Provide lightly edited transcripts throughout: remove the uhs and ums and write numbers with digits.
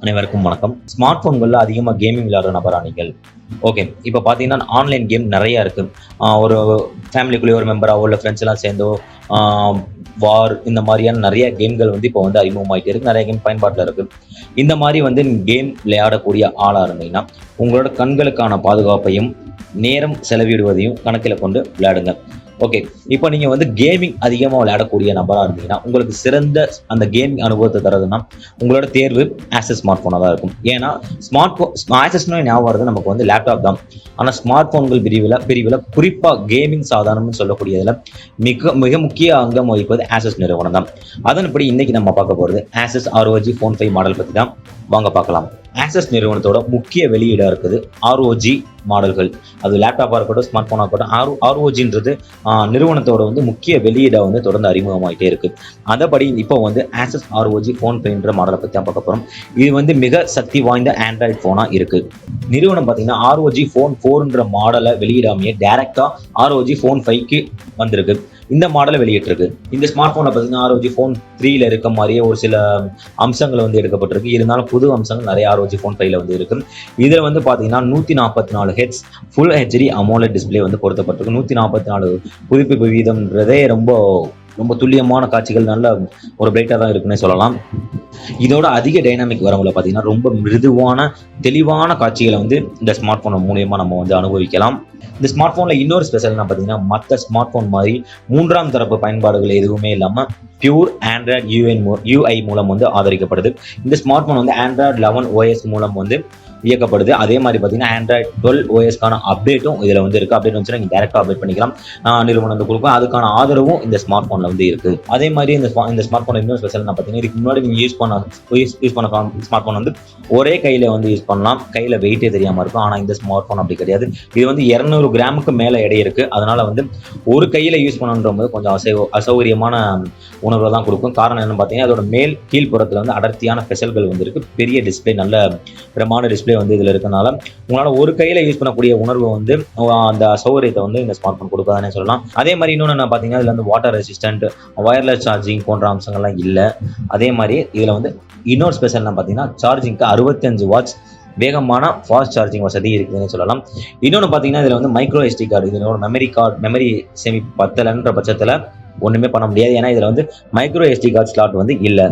அனைவருக்கும் வணக்கம். ஸ்மார்ட் போன்கள்ல அதிகமாக கேமிங் விளையாடுற நபரா நீங்கள்? ஓகே. இப்போ பார்த்தீங்கன்னா ஆன்லைன் கேம் நிறைய இருக்கு. ஒரு ஃபேமிலிக்குள்ளேயே ஒரு மெம்பராவோ இல்லை ஃப்ரெண்ட்ஸ் எல்லாம் சேர்ந்தோ வார் இந்த மாதிரியான நிறைய கேம்கள் வந்து இப்போ வந்து அறிமுகமாயிட்டே இருக்கு. நிறைய கேம் பயன்பாட்டில் இருக்கு. இந்த மாதிரி வந்து கேம் விளையாடக்கூடிய ஆளாக இருந்தீங்கன்னா உங்களோட கண்களுக்கான பாதுகாப்பையும் நேரம் செலவிடுவதையும் கணக்கில் கொண்டு விளையாடுங்க. ஓகே. இப்போ நீங்க வந்து கேமிங் அதிகமாக விளையாடக்கூடிய நபராக இருந்தீங்கன்னா உங்களுக்கு சிறந்த அந்த கேமிங் அனுபவத்தை தரதுன்னா உங்களோட தேர்வு ஆசஸ் ஸ்மார்ட் ஃபோனாக தான் இருக்கும். ஏன்னா ஸ்மார்ட் ஃபோன் ஆசஸ்னு ஞாபகம் வருது நமக்கு வந்து லேப்டாப் தான். ஆனால் ஸ்மார்ட் ஃபோன்கள் பிரிவில் குறிப்பாக கேமிங் சாதாரணம்னு சொல்லக்கூடியதில் மிக மிக முக்கிய அங்கம் வகிப்பது ஆசஸ் நிறுவனம் தான். அதன்படி இன்னைக்கு நம்ம பார்க்க போகிறது ஆசஸ் ROG Phone 5 மாடல் பற்றி தான். வாங்க பார்க்கலாம். ஆசஸ் நிறுவனத்தோட முக்கிய வெளியீடாக இருக்குது ROG மாடல்கள். அது லேப்டாப்பாக இருக்கட்டும் ஸ்மார்ட் ஃபோனாக இருக்கட்டும் ROGன்றது நிறுவனத்தோட வந்து முக்கிய வெளியீடாக வந்து தொடர்ந்து அறிமுகமாகிட்டே இருக்கு. அதபடி இப்போ வந்து ஆசஸ் ROG Phone 5 மாடலை பற்றி தான் பார்க்க போகிறோம். இது வந்து மிக சக்தி வாய்ந்த ஆண்ட்ராய்டு ஃபோனாக இருக்கு. நிறுவனம் பார்த்தீங்கன்னா ROG Phone 4 மாடலை வெளியிடாமையே டைரக்டாக ROG Phone 5க்கு வந்திருக்கு. இந்த மாடலை வெளியிட்டிருக்கு. இந்த ஸ்மார்ட் ஃபோனில் பார்த்தீங்கன்னா ROG Phone 3ல இருக்க மாதிரியே ஒரு சில அம்சங்கள் வந்து எடுக்கப்பட்டிருக்கு. இருந்தாலும் புது அம்சங்கள் நிறைய ROG Phone 5ல வந்து இருக்கு. இதில் வந்து பார்த்தீங்கன்னா 144 hertz full HD AMOLED display வந்து பொருத்தப்பட்டிருக்கு. 144 புதுப்பிப்பு வீதம்ன்றதே ரொம்ப துல்லியமான காட்சிகள், நல்ல ஒரு பிரைட்டாக தான் இருக்குன்னே சொல்லலாம். இதோட அதிக டைனாமிக் வரவங்களை பார்த்தீங்கன்னா ரொம்ப மிருதுவான தெளிவான காட்சிகளை வந்து இந்த ஸ்மார்ட் ஃபோன் மூலியமாக நம்ம வந்து அனுபவிக்கலாம். இந்த ஸ்மார்ட் ஃபோனில் இன்னொரு ஸ்பெஷல்னா பார்த்தீங்கன்னா மற்ற ஸ்மார்ட் ஃபோன் மாதிரி மூன்றாம் தரப்பு பயன்பாடுகள் எதுவுமே இல்லாமல் பியூர் ஆண்ட்ராய்டு UI மூலம் வந்து ஆதரிக்கப்படுது. இந்த ஸ்மார்ட் ஃபோன் வந்து ஆண்ட்ராய்டு 11 OS மூலம் வந்து இயக்கப்படுது. அதே மாதிரி பார்த்தீங்கன்னா ஆண்ட்ராய்டு 12 OSக்கான அப்டேட்டும் இதில் வந்து இருக்குது. அப்டேட் வந்துச்சுன்னா நீங்கள் டேரெக்டாக அப்டேட் பண்ணிக்கலாம். நிறுவனம் வந்து கொடுக்கும். அதுக்கான ஆதரவும் இந்த ஸ்மார்ட் ஃபோனில் வந்து இருக்குது. அதே மாதிரி இந்த ஸ்மார்ட் ஃபோன் இன்னும் ஸ்பெஷல் பார்த்தீங்கன்னா இதுக்கு முன்னாடி நீங்கள் யூஸ் பண்ண ஸ்மார்ட் ஃபோன் வந்து ஒரே கையில் வந்து யூஸ் பண்ணலாம். கையில் வெயிட்டே தெரியாமல் இருக்கும். ஆனால் இந்த ஸ்மார்ட் ஃபோன் அப்படி கிடையாது. இது வந்து 200 கிராமுக்கு மேலே எடை இருக்குது. அதனால் வந்து ஒரு கையில் யூஸ் பண்ணணுன்ற போது கொஞ்சம் அசௌகரியமான உணர்வை தான் கொடுக்கும். காரணம் என்னன்னு பார்த்தீங்கன்னா அதோட மேல் கீழ்ப்புறத்தில் வந்து அடர்த்தியான பெசல்கள் வந்து இருக்குது. பெரிய டிஸ்பிளே, நல்ல பிரமாண்ட டிஸ்பிளே வந்து இதில் இருக்கனால உங்களால் ஒரு கையில் யூஸ் பண்ணக்கூடிய உணர்வு வந்து அந்த சௌகரியத்தை வந்து இந்த ஸ்மார்ட் ஃபோன் கொடுக்காதுன்னே சொல்லலாம். அதே மாதிரி இன்னொன்று என்ன பார்த்தீங்கன்னா இதில் வந்து வாட்டர் ரெசிஸ்டன்ட், வயர்லெஸ் சார்ஜிங் போன்ற அம்சங்கள்லாம் இல்லை. அதே மாதிரி இதில் வந்து இன்னொரு ஸ்பெஷல் என்ன பார்த்தீங்கன்னா சார்ஜிங்க்கு 65 வாட்ஸ் வேகமான ஃபாஸ்ட் சார்ஜிங் வசதி இருக்குதுன்னு சொல்லலாம். இன்னொன்று பார்த்தீங்கன்னா இதில் வந்து மைக்ரோ SD கார்டு, இதோட மெமரி சேமிப்பு பத்தலைன்ற பட்சத்தில் ஒன்றுமே பண்ண முடியாது. ஏன்னா இதில் வந்து மைக்ரோ SD கார்டு ஸ்லாட் வந்து இல்லை.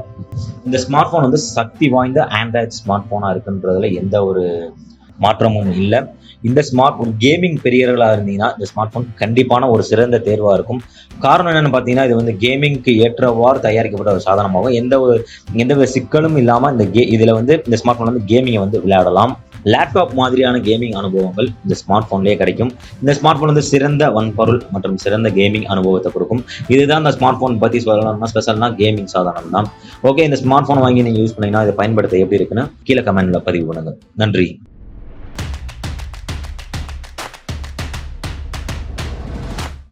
இந்த ஸ்மார்ட் ஃபோன் வந்து சக்தி வாய்ந்த ஆண்ட்ராய்டு ஸ்மார்ட் ஃபோனாக இருக்குன்றதுல எந்த ஒரு மாற்றமும் இல்லை. இந்த ஸ்மார்ட் ஃபோன் கேமிங் பெரியவர்களாக இருந்தீங்கன்னா இந்த ஸ்மார்ட் ஃபோன் கண்டிப்பான ஒரு சிறந்த தேர்வாக இருக்கும். காரணம் என்னென்னு பார்த்தீங்கன்னா இது வந்து கேமிங்க்கு ஏற்றவாறு தயாரிக்கப்பட்ட ஒரு சாதனமாகும். எந்த சிக்கலும் இல்லாமல் இதில் வந்து இந்த ஸ்மார்ட் ஃபோன் வந்து கேமிங்கை வந்து விளையாடலாம். லேப்டாப் மாதிரியான கேமிங் அனுபவங்கள் இந்த ஸ்மார்ட் ஃபோன்லேயே கிடைக்கும். இந்த ஸ்மார்ட் ஃபோன் வந்து சிறந்த வன்பொருள் மற்றும் சிறந்த கேமிங் அனுபவத்தை கொடுக்கும். இதுதான் இந்த ஸ்மார்ட் ஃபோன் பற்றி சொல்லணும்னா ஸ்பெஷல்னா கேமிங் சாதனம் தான். ஓகே. இந்த ஸ்மார்ட் ஃபோன் வாங்கி நீங்கள் யூஸ் பண்ணீங்கன்னா இதை பயன்படுத்த எப்படி இருக்குன்னு கீழே கமெண்ட்ல பதிவு பண்ணுங்க. நன்றி.